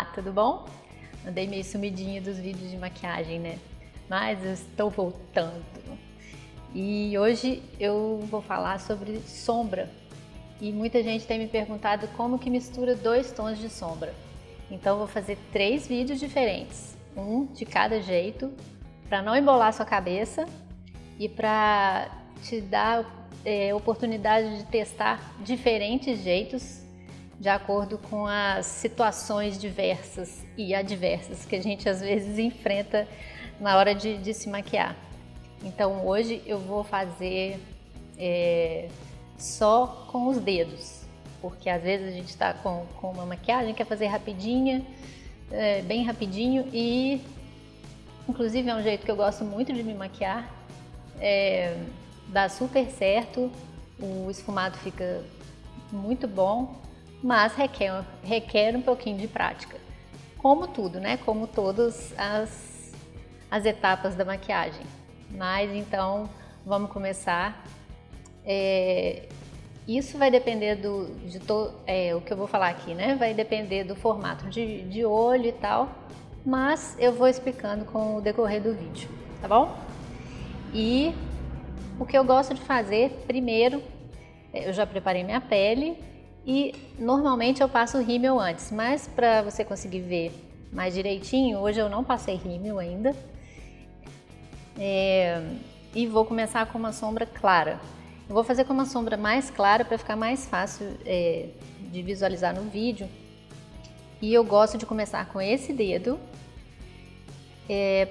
Olá, tudo bom? Andei meio sumidinha dos vídeos de maquiagem, né? Mas eu estou voltando. E hoje eu vou falar sobre sombra. E muita gente tem me perguntado como que mistura 2 tons de sombra. Então eu vou fazer 3 vídeos diferentes, um de cada jeito, para não embolar sua cabeça e para te dar oportunidade de testar diferentes jeitos de acordo com as situações diversas e adversas que a gente às vezes enfrenta na hora de se maquiar. Então hoje eu vou fazer só com os dedos, porque às vezes a gente está com uma maquiagem, quer fazer rapidinha, bem rapidinho, e inclusive é um jeito que eu gosto muito de me maquiar, dá super certo, o esfumado fica muito bom, mas requer um pouquinho de prática. Como tudo, né? Como todas as etapas da maquiagem. Mas então, vamos começar. Isso vai depender o que eu vou falar aqui, né? Vai depender do formato de olho e tal, mas eu vou explicando com o decorrer do vídeo, tá bom? E o que eu gosto de fazer, primeiro, eu já preparei minha pele e normalmente eu passo o rímel antes, mas para você conseguir ver mais direitinho, hoje eu não passei rímel ainda. E vou começar com uma sombra clara. Eu vou fazer com uma sombra mais clara para ficar mais fácil de visualizar no vídeo. E eu gosto de começar com esse dedo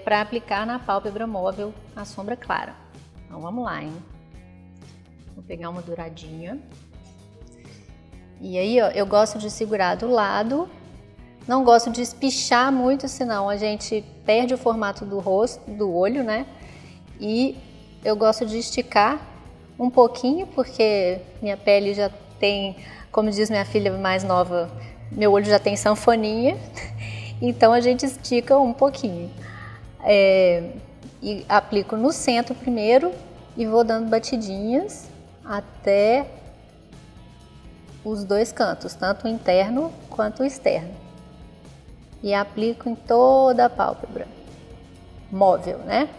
para aplicar na pálpebra móvel a sombra clara. Então vamos lá, hein? Vou pegar uma douradinha. E aí, ó, eu gosto de segurar do lado. Não gosto de espichar muito, senão a gente perde o formato do rosto, do olho, né? E eu gosto de esticar um pouquinho, porque minha pele já tem, como diz minha filha mais nova, meu olho já tem sanfoninha, então a gente estica um pouquinho. E aplico no centro primeiro e vou dando batidinhas até os 2 cantos, tanto o interno quanto o externo. E aplico em toda a pálpebra móvel, né?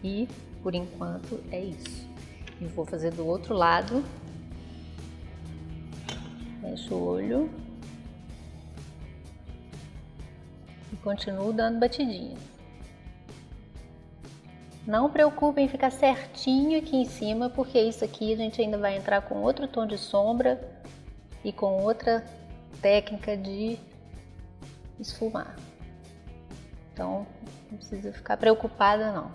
E por enquanto é isso. E vou fazer do outro lado. Fecho o olho. E continuo dando batidinhas. Não preocupem em ficar certinho aqui em cima, porque isso aqui a gente ainda vai entrar com outro tom de sombra e com outra técnica de esfumar. Então, não precisa ficar preocupada não.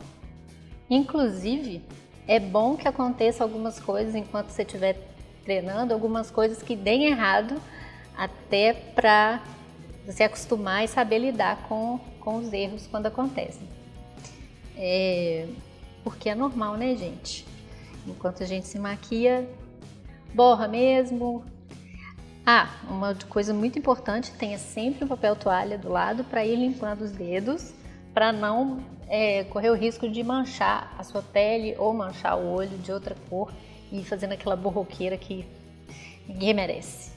Inclusive, é bom que aconteça algumas coisas enquanto você estiver treinando, algumas coisas que deem errado, até para você acostumar e saber lidar com os erros quando acontecem. Porque é normal, né, gente? Enquanto a gente se maquia, borra mesmo. Uma coisa muito importante, tenha sempre um papel toalha do lado para ir limpando os dedos, para não correr o risco de manchar a sua pele ou manchar o olho de outra cor e fazendo aquela borroqueira que ninguém merece.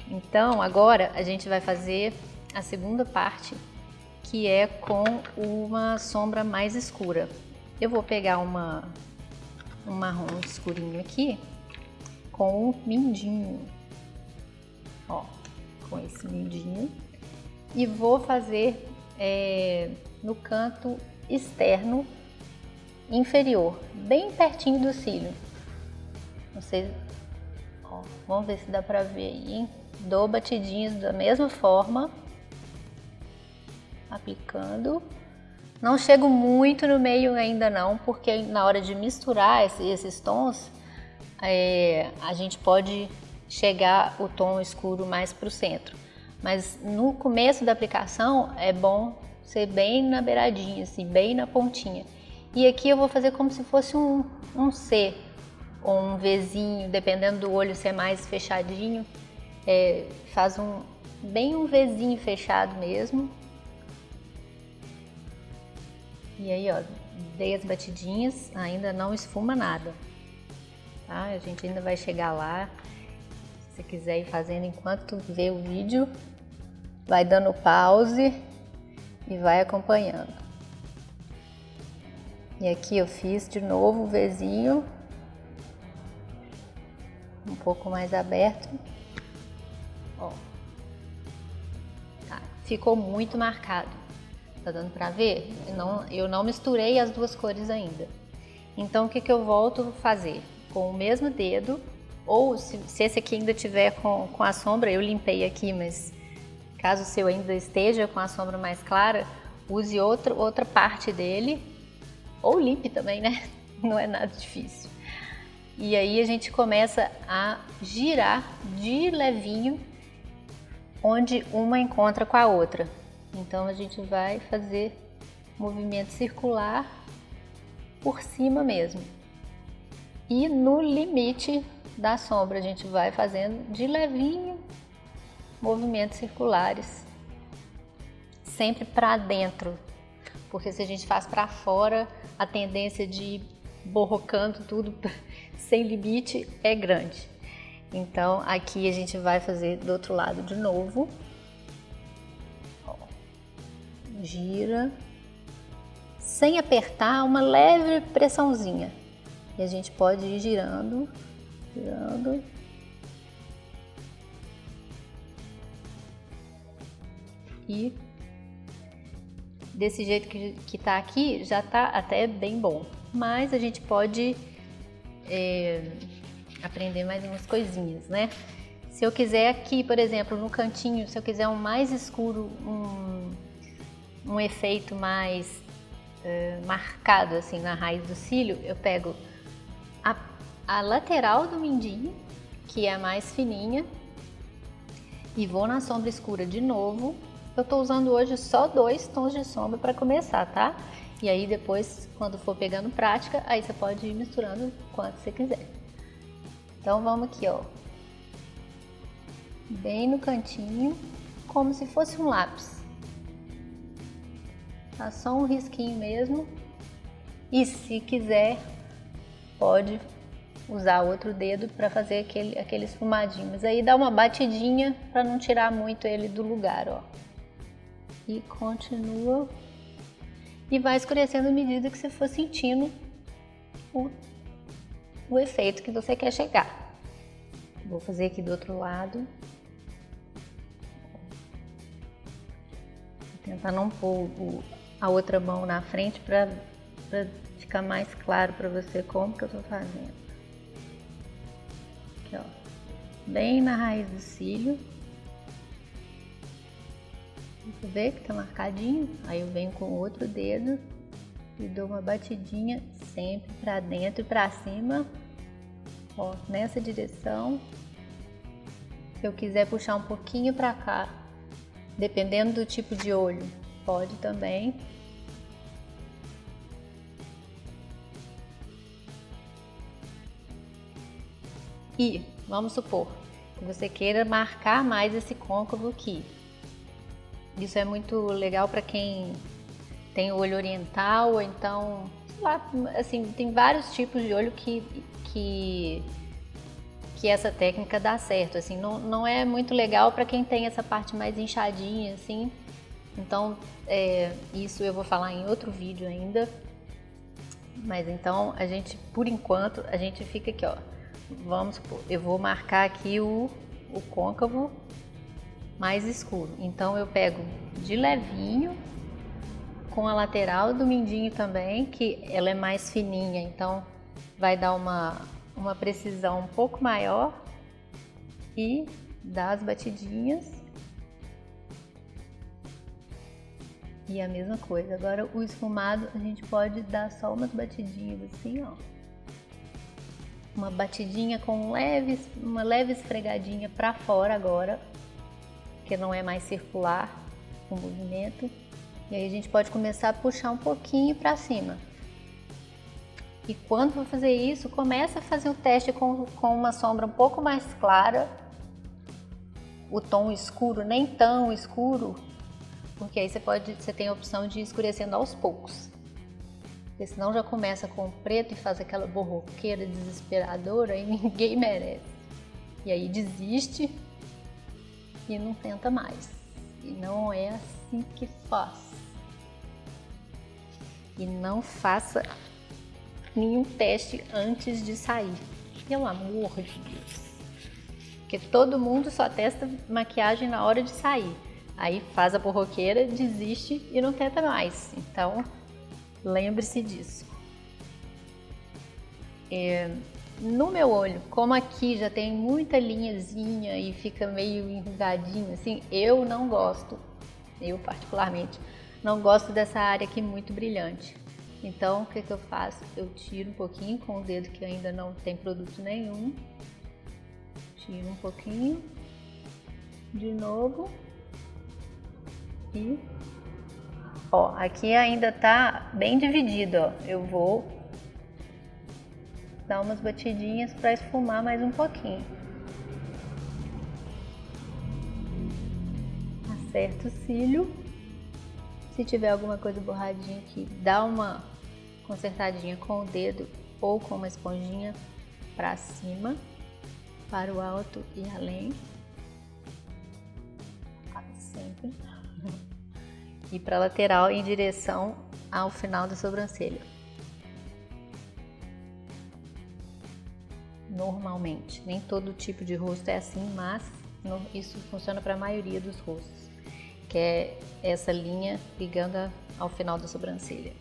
Então, agora a gente vai fazer a segunda parte, que é com uma sombra mais escura. Eu vou pegar um marrom escurinho aqui com um mindinho, ó, com esse mindinho, e vou fazer no canto externo inferior, bem pertinho do cílio. Vocês, ó, vamos ver se dá pra ver aí, hein? Dou batidinhas da mesma forma, aplicando. Não chego muito no meio ainda não, porque na hora de misturar esses tons, a gente pode chegar o tom escuro mais para o centro. Mas no começo da aplicação é bom ser bem na beiradinha, assim, bem na pontinha. E aqui eu vou fazer como se fosse um C ou um Vzinho, dependendo do olho ser mais fechadinho. Faz bem um Vzinho fechado mesmo. E aí, ó, dei as batidinhas, ainda não esfuma nada, tá? A gente ainda vai chegar lá. você quiser ir fazendo enquanto vê o vídeo, vai dando pause e vai acompanhando. E aqui eu fiz de novo o Vzinho, um pouco mais aberto. Ó, tá, ficou muito marcado. Tá dando pra ver? Eu não misturei as duas cores ainda. Então o que eu volto a fazer? Com o mesmo dedo, ou se esse aqui ainda tiver com a sombra, eu limpei aqui, mas caso o seu ainda esteja com a sombra mais clara, use outra parte dele, ou limpe também, né? Não é nada difícil. E aí a gente começa a girar de levinho, onde uma encontra com a outra. Então a gente vai fazer movimento circular por cima mesmo. E no limite da sombra a gente vai fazendo de levinho movimentos circulares, sempre para dentro, porque se a gente faz para fora, a tendência de ir borrocando tudo sem limite é grande. Então aqui a gente vai fazer do outro lado de novo. Ó, gira, sem apertar, uma leve pressãozinha. E a gente pode ir girando, girando. E desse jeito que tá aqui, já tá até bem bom. Mas a gente pode aprender mais umas coisinhas, né? Se eu quiser aqui, por exemplo, no cantinho, se eu quiser um mais escuro, um efeito mais marcado assim na raiz do cílio, eu pego a lateral do mindinho, que é a mais fininha, e vou na sombra escura de novo. Eu tô usando hoje só 2 tons de sombra para começar, tá? E aí depois, quando for pegando prática, aí você pode ir misturando quanto você quiser. Então vamos aqui, ó, bem no cantinho, como se fosse um lápis. Tá só um risquinho mesmo. E se quiser, pode usar outro dedo para fazer aquele esfumadinho. Mas aí dá uma batidinha para não tirar muito ele do lugar, ó. E continua. E vai escurecendo à medida que você for sentindo o efeito que você quer chegar. Vou fazer aqui do outro lado. Vou tentar não pôr a outra mão na frente para ficar mais claro para você como que eu tô fazendo. Aqui, ó, bem na raiz do cílio. Você vê que tá marcadinho? Aí eu venho com o outro dedo e dou uma batidinha sempre para dentro e para cima, ó, nessa direção. Se eu quiser puxar um pouquinho para cá, dependendo do tipo de olho, pode também. E vamos supor que você queira marcar mais esse côncavo aqui. Isso é muito legal para quem tem olho oriental, ou então, sei lá, assim, tem vários tipos de olho que essa técnica dá certo. Assim, não é muito legal para quem tem essa parte mais inchadinha, assim. Então, isso eu vou falar em outro vídeo ainda. Mas então, a gente, por enquanto, a gente fica aqui, ó. Vamos supor, eu vou marcar aqui o côncavo mais escuro. Então eu pego de levinho, com a lateral do mindinho também, que ela é mais fininha, então vai dar uma precisão um pouco maior, e dá as batidinhas. E a mesma coisa. Agora o esfumado a gente pode dar só umas batidinhas assim, ó. Uma batidinha com uma leve esfregadinha para fora agora, que não é mais circular o movimento. E aí a gente pode começar a puxar um pouquinho para cima. E quando for fazer isso, começa a fazer o teste com uma sombra um pouco mais clara, o tom escuro, nem tão escuro, porque aí você tem a opção de ir escurecendo aos poucos. Porque senão já começa com o preto e faz aquela borroqueira desesperadora e ninguém merece. E aí desiste e não tenta mais. E não é assim que faz. E não faça nenhum teste antes de sair. Pelo amor de Deus. Porque todo mundo só testa maquiagem na hora de sair. Aí faz a borroqueira, desiste e não tenta mais. Então, lembre-se disso. No meu olho, como aqui já tem muita linhazinha e fica meio enrugadinho, assim, eu não gosto. Eu, particularmente, não gosto dessa área aqui muito brilhante. Então, o que eu faço? Eu tiro um pouquinho com o dedo que ainda não tem produto nenhum. Tiro um pouquinho. De novo. E, ó, aqui ainda tá bem dividido, ó. Eu vou dar umas batidinhas para esfumar mais um pouquinho. Acerta o cílio. Se tiver alguma coisa borradinha aqui, dá uma consertadinha com o dedo ou com uma esponjinha para cima, para o alto e além. Sempre. E para lateral em direção ao final da sobrancelha. Normalmente, nem todo tipo de rosto é assim, mas isso funciona para a maioria dos rostos, que é essa linha ligando ao final da sobrancelha.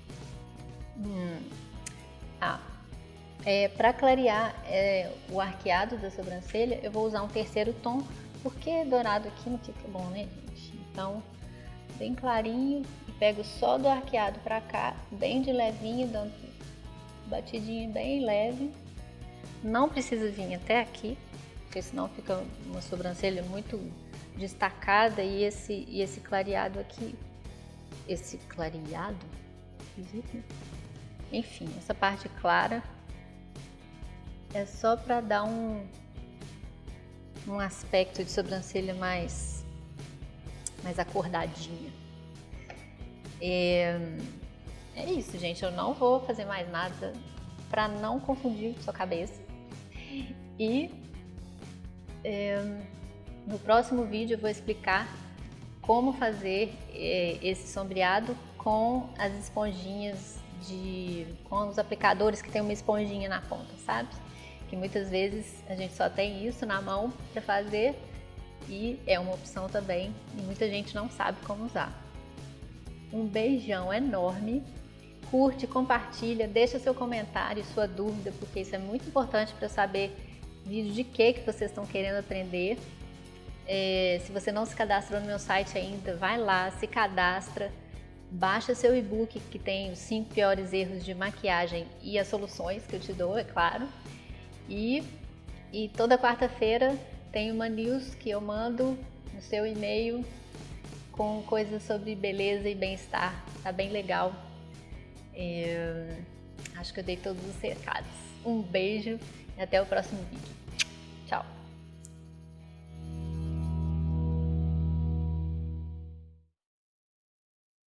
Para clarear o arqueado da sobrancelha, eu vou usar um terceiro tom, porque dourado aqui não fica bom, né, gente? Então, bem clarinho, pego só do arqueado para cá, bem de levinho, dando batidinha bem leve. Não precisa vir até aqui, porque senão fica uma sobrancelha muito destacada e esse clareado aqui, enfim, essa parte clara é só para dar um aspecto de sobrancelha mais acordadinha. É isso, gente, eu não vou fazer mais nada para não confundir sua cabeça. E no próximo vídeo eu vou explicar como fazer esse sombreado com as esponjinhas com os aplicadores que tem uma esponjinha na ponta, sabe? Que muitas vezes a gente só tem isso na mão para fazer e é uma opção também e muita gente não sabe como usar. Um beijão enorme, curte, compartilha, deixa seu comentário, sua dúvida, porque isso é muito importante para eu saber vídeo de que vocês estão querendo aprender. Se você não se cadastrou no meu site ainda, vai lá, se cadastra, baixa seu e-book que tem os 5 piores erros de maquiagem e as soluções que eu te dou, é claro. E toda quarta-feira tem uma news que eu mando no seu e-mail com coisas sobre beleza e bem-estar, tá bem legal. Acho que eu dei todos os recados. Um beijo e até o próximo vídeo.